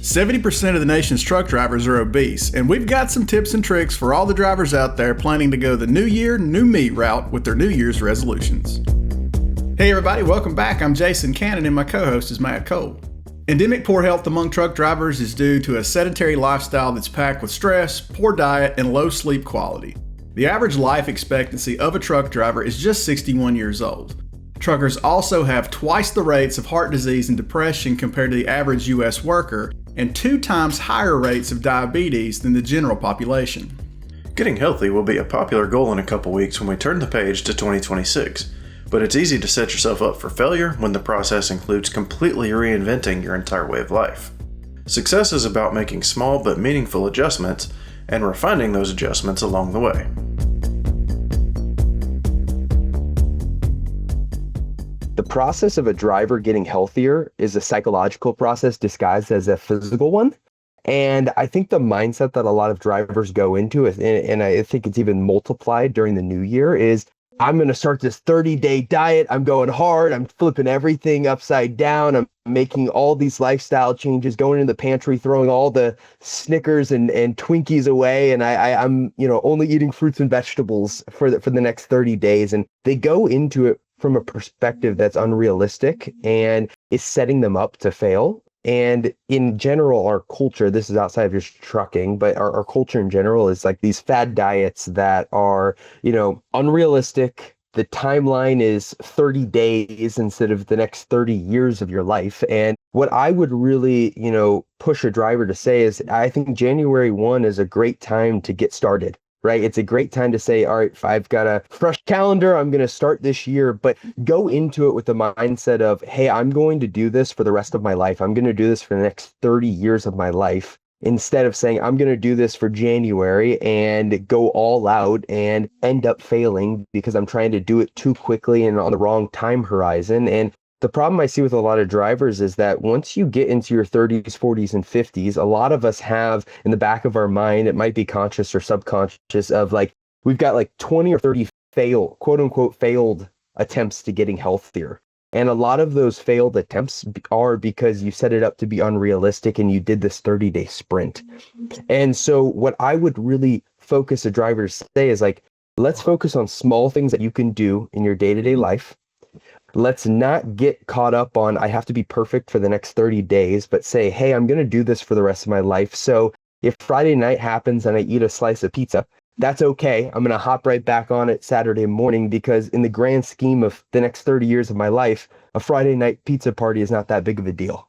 70% of the nation's truck drivers are obese, and we've got some tips and tricks for all the drivers out there planning to go the new year, new me route with their New Year's resolutions. Hey everybody, welcome back. I'm Jason Cannon and my co-host is Matt Cole. Endemic poor health among truck drivers is due to a sedentary lifestyle that's packed with stress, poor diet, and low sleep quality. The average life expectancy of a truck driver is just 61 years old. Truckers also have twice the rates of heart disease and depression compared to the average U.S. worker, and 2 times higher rates of diabetes than the general population. Getting healthy will be a popular goal in a couple weeks when we turn the page to 2026, but it's easy to set yourself up for failure when the process includes completely reinventing your entire way of life. Success is about making small but meaningful adjustments and refining those adjustments along the way. The process of a driver getting healthier is a psychological process disguised as a physical one. And I think the mindset that a lot of drivers go into, and I think it's even multiplied during the new year, is I'm going to start this 30-day diet. I'm going hard. I'm flipping everything upside down. I'm making all these lifestyle changes, going in the pantry, throwing all the Snickers and Twinkies away. And I'm only eating fruits and vegetables for the next 30 days. And they go into it from a perspective that's unrealistic and is setting them up to fail. And in general, our culture, this is outside of just trucking, but our culture in general is like these fad diets that are, unrealistic. The timeline is 30 days instead of the next 30 years of your life. And what I would really, push a driver to say is I think January 1 is a great time to get started. Right? It's a great time to say, all right, if I've got a fresh calendar, I'm going to start this year, but go into it with the mindset of, hey, I'm going to do this for the rest of my life. I'm going to do this for the next 30 years of my life, instead of saying, I'm going to do this for January and go all out and end up failing because I'm trying to do it too quickly and on the wrong time horizon. And the problem I see with a lot of drivers is that once you get into your 30s, 40s, and 50s, a lot of us have in the back of our mind, it might be conscious or subconscious, of like, we've got like 20 or 30 quote unquote, failed attempts to getting healthier. And a lot of those failed attempts are because you set it up to be unrealistic and you did this 30-day sprint. And so what I would really focus a driver to say is like, let's focus on small things that you can do in your day-to-day life. Let's not get caught up on, I have to be perfect for the next 30 days, but say, hey, I'm going to do this for the rest of my life. So if Friday night happens and I eat a slice of pizza, that's okay. I'm going to hop right back on it Saturday morning, because in the grand scheme of the next 30 years of my life, a Friday night pizza party is not that big of a deal.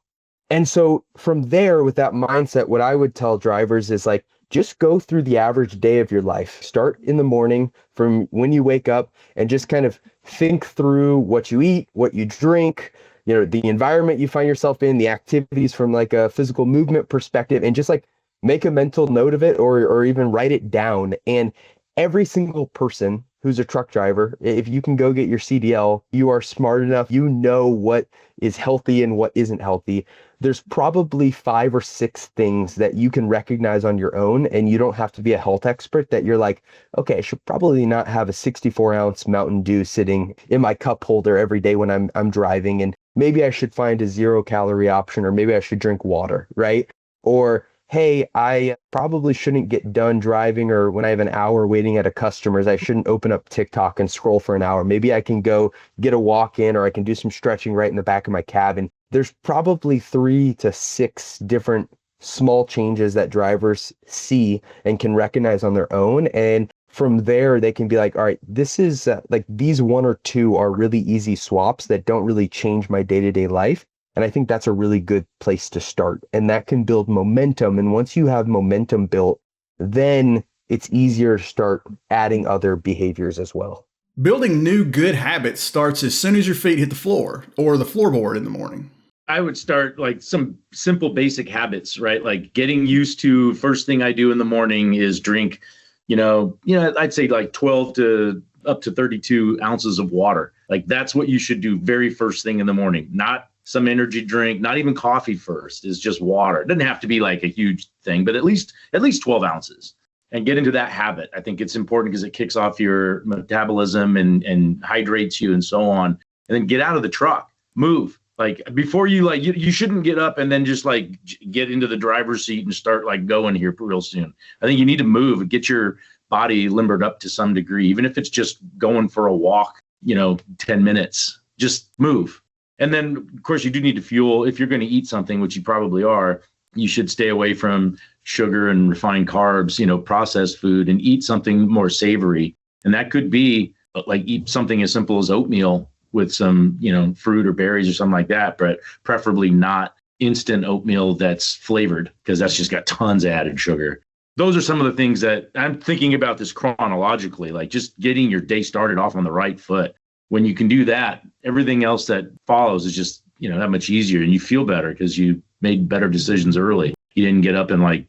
And so from there, with that mindset, what I would tell drivers is like, just go through the average day of your life. Start in the morning from when you wake up and just kind of think through what you eat, what you drink, the environment you find yourself in, the activities from like a physical movement perspective, and just like make a mental note of it or even write it down. And every single person who's a truck driver, if you can go get your CDL, you are smart enough, you know what is healthy and what isn't healthy. There's probably 5 or 6 things that you can recognize on your own, and you don't have to be a health expert, that you're like, okay, I should probably not have a 64-ounce Mountain Dew sitting in my cup holder every day when I'm driving, and maybe I should find a 0-calorie option, or maybe I should drink water, right? Or hey, I probably shouldn't get done driving, or when I have an hour waiting at a customer's, I shouldn't open up TikTok and scroll for an hour. Maybe I can go get a walk in, or I can do some stretching right in the back of my cabin. There's probably 3 to 6 different small changes that drivers see and can recognize on their own. And from there, they can be like, all right, this is like these 1 or 2 are really easy swaps that don't really change my day-to-day life. And I think that's a really good place to start. And that can build momentum. And once you have momentum built, then it's easier to start adding other behaviors as well. Building new good habits starts as soon as your feet hit the floor or the floorboard in the morning. I would start like some simple basic habits, right? Like getting used to, first thing I do in the morning is drink, I'd say like 12 to up to 32 ounces of water. Like that's what you should do very first thing in the morning, not some energy drink, not even coffee first, is just water. It doesn't have to be like a huge thing, but at least 12 ounces. And get into that habit. I think it's important because it kicks off your metabolism and hydrates you and so on. And then get out of the truck, move. Like before you you shouldn't get up and then just like get into the driver's seat and start like going here real soon. I think you need to move and get your body limbered up to some degree, even if it's just going for a walk, 10 minutes, just move. And then of course you do need to fuel. If you're going to eat something, which you probably are, you should stay away from sugar and refined carbs, processed food, and eat something more savory. And that could be like eat something as simple as oatmeal with some, fruit or berries or something like that, but preferably not instant oatmeal that's flavored, because that's just got tons of added sugar. Those are some of the things that I'm thinking about this chronologically, like just getting your day started off on the right foot. When you can do that, everything else that follows is just, that much easier, and you feel better because you made better decisions early. You didn't get up and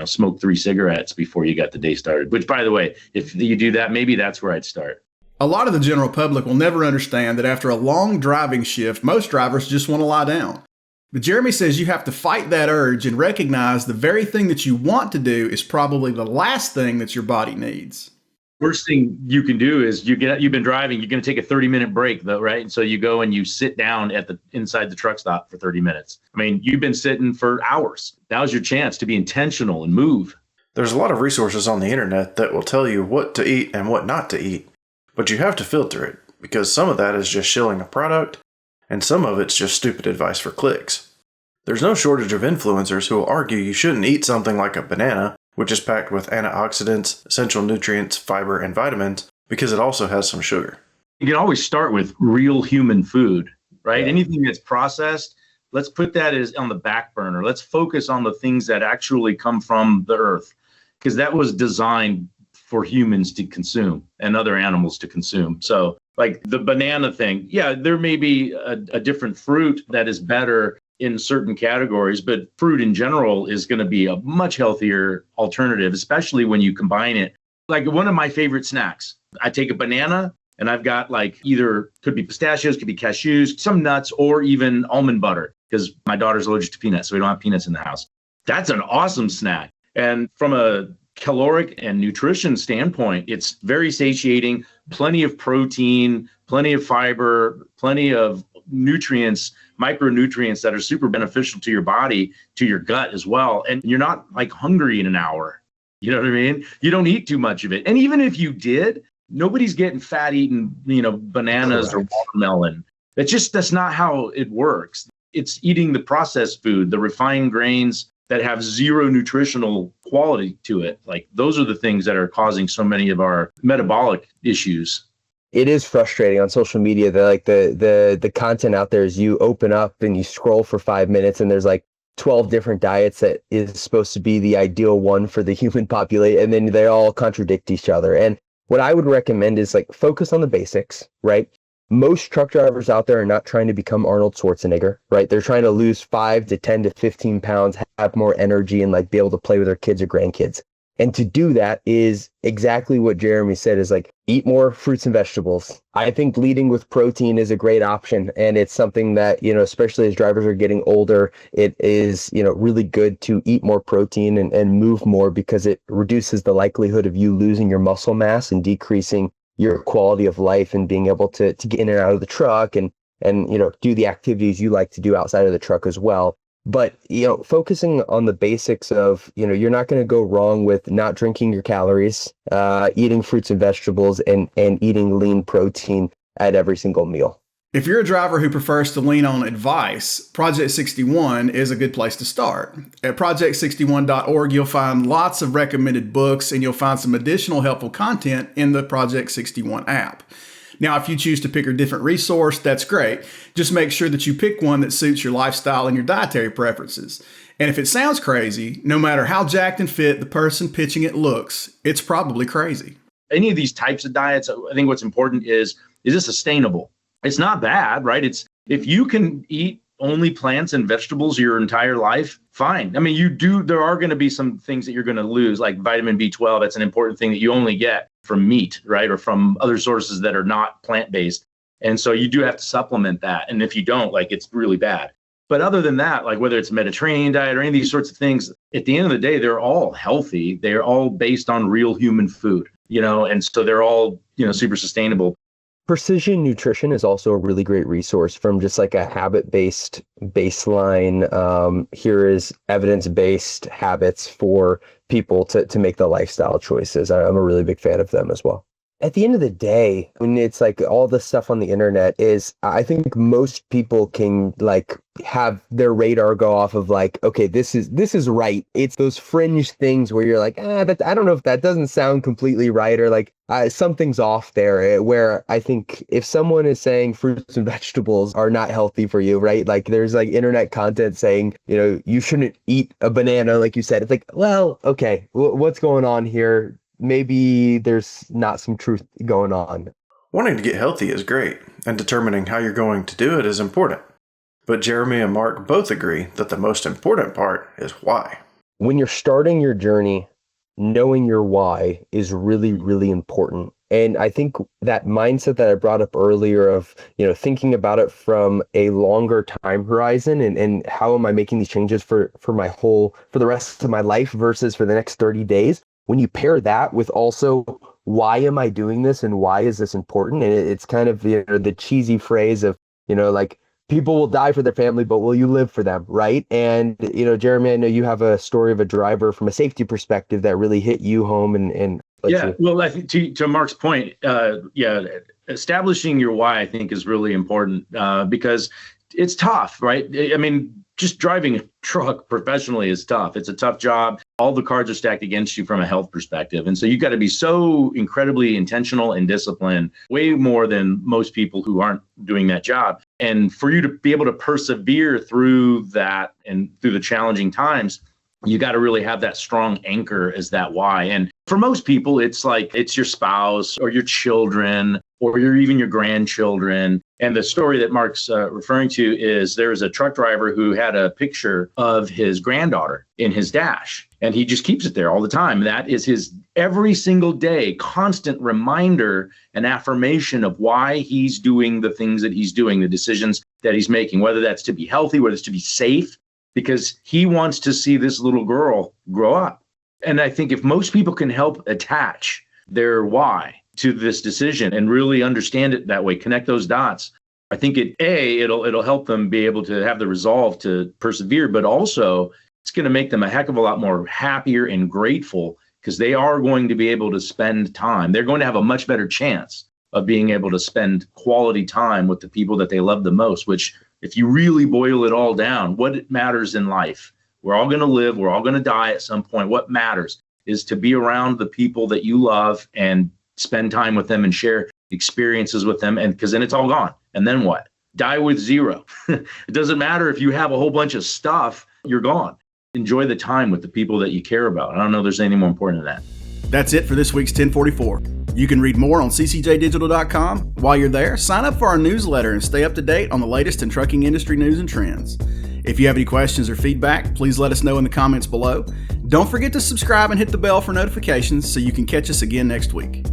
smoke 3 cigarettes before you got the day started, which, by the way, if you do that, maybe that's where I'd start. A lot of the general public will never understand that after a long driving shift, most drivers just want to lie down. But Jeremy says you have to fight that urge and recognize the very thing that you want to do is probably the last thing that your body needs. Worst thing you can do is you've been driving, you're going to take a 30-minute break though, right? And so you go and you sit down inside the truck stop for 30 minutes. I mean, you've been sitting for hours. Now's your chance to be intentional and move. There's a lot of resources on the internet that will tell you what to eat and what not to eat, but you have to filter it, because some of that is just shilling a product and some of it's just stupid advice for clicks. There's no shortage of influencers who will argue you shouldn't eat something like a banana, which is packed with antioxidants, essential nutrients, fiber, and vitamins, because it also has some sugar. You can always start with real human food, right? Yeah. Anything that's processed, let's put that as on the back burner. Let's focus on the things that actually come from the earth, because that was designed for humans to consume and other animals to consume. So like the banana thing, yeah, there may be a different fruit that is better in certain categories, but fruit in general is going to be a much healthier alternative, especially when you combine it. Like one of my favorite snacks, I take a banana and I've got either could be pistachios, could be cashews, some nuts, or even almond butter, because my daughter's allergic to peanuts, so we don't have peanuts in the house. That's an awesome snack. And from a caloric and nutrition standpoint, it's very satiating, plenty of protein, plenty of fiber, plenty of nutrients, micronutrients that are super beneficial to your body, to your gut as well. And you're not hungry in an hour. You know what I mean? You don't eat too much of it. And even if you did, nobody's getting fat eating, bananas or watermelon. That's not how it works. It's eating the processed food, the refined grains that have zero nutritional quality to it. Those are the things that are causing so many of our metabolic issues. It is frustrating on social media that the content out there is you open up and you scroll for 5 minutes and there's 12 different diets that is supposed to be the ideal one for the human population, and then they all contradict each other. And what I would recommend is focus on the basics, right? Most truck drivers out there are not trying to become Arnold Schwarzenegger, right? They're trying to lose 5 to 10 to 15 pounds, have more energy, and be able to play with their kids or grandkids. And to do that is exactly what Jeremy said, is eat more fruits and vegetables. I think leading with protein is a great option. And it's something that, especially as drivers are getting older, it is, really good to eat more protein and move more, because it reduces the likelihood of you losing your muscle mass and decreasing your quality of life and being able to get in and out of the truck and do the activities you like to do outside of the truck as well. But, focusing on the basics of, you're not going to go wrong with not drinking your calories, eating fruits and vegetables, and eating lean protein at every single meal. If you're a driver who prefers to lean on advice, Project 61 is a good place to start. At project61.org, you'll find lots of recommended books, and you'll find some additional helpful content in the Project 61 app. Now, if you choose to pick a different resource, that's great. Just make sure that you pick one that suits your lifestyle and your dietary preferences. And if it sounds crazy, no matter how jacked and fit the person pitching it looks, it's probably crazy. Any of these types of diets, I think what's important is it sustainable? It's not bad, right? It's if you can eat only plants and vegetables your entire life, fine. I mean, there are going to be some things that you're going to lose, like vitamin B12. That's an important thing that you only get from meat, right? Or from other sources that are not plant-based. And so you do have to supplement that. And if you don't, it's really bad. But other than that, whether it's a Mediterranean diet or any of these sorts of things, at the end of the day, they're all healthy. They're all based on real human food, and so they're all, super sustainable. Precision nutrition is also a really great resource from just like a habit-based baseline. Here is evidence-based habits for people to make the lifestyle choices. I'm a really big fan of them as well. At the end of the day, when it's like all the stuff on the internet is, I think most people can like have their radar go off of like, okay, this is right. It's those fringe things where you're like, I don't know if that doesn't sound completely right, or like something's off there. Where I think if someone is saying fruits and vegetables are not healthy for you, right? Like there's like internet content saying, you shouldn't eat a banana, like you said. It's like, well, okay, what's going on here? Maybe there's not some truth going on. Wanting to get healthy is great, and determining how you're going to do it is important. But Jeremy and Mark both agree that the most important part is why. When you're starting your journey, knowing your why is really, really important. And I think that mindset that I brought up earlier of, thinking about it from a longer time horizon and how am I making these changes for the rest of my life versus for the next 30 days. When you pair that with also, why am I doing this and why is this important? And it's kind of the cheesy phrase of, like, people will die for their family, but will you live for them, right? And, Jeremy, I know you have a story of a driver from a safety perspective that really hit you home and well, I think to Mark's point, establishing your why, I think, is really important because it's tough, right? I mean, just driving a truck professionally is tough. It's a tough job. All the cards are stacked against you from a health perspective. And so you've got to be so incredibly intentional and disciplined, way more than most people who aren't doing that job. And for you to be able to persevere through that and through the challenging times, you got to really have that strong anchor as that why. And for most people, it's like it's your spouse or your children or even your grandchildren. And the story that Mark's referring to is there's a truck driver who had a picture of his granddaughter in his dash, and he just keeps it there all the time. That is his every single day, constant reminder and affirmation of why he's doing the things that he's doing, the decisions that he's making, whether that's to be healthy, whether it's to be safe, because he wants to see this little girl grow up. And I think if most people can help attach their why to this decision and really understand it that way, connect those dots, I think it'll help them be able to have the resolve to persevere, but also it's going to make them a heck of a lot more happier and grateful because they are going to be able to spend time. They're going to have a much better chance of being able to spend quality time with the people that they love the most, which if you really boil it all down, what matters in life, we're all going to live, we're all going to die at some point. What matters is to be around the people that you love and spend time with them and share experiences with them. And because then it's all gone. And then what? Die with zero. It doesn't matter if you have a whole bunch of stuff, you're gone. Enjoy the time with the people that you care about. I don't know if there's anything more important than that. That's it for this week's 1044. You can read more on ccjdigital.com. While you're there, sign up for our newsletter and stay up to date on the latest in trucking industry news and trends. If you have any questions or feedback, please let us know in the comments below. Don't forget to subscribe and hit the bell for notifications so you can catch us again next week.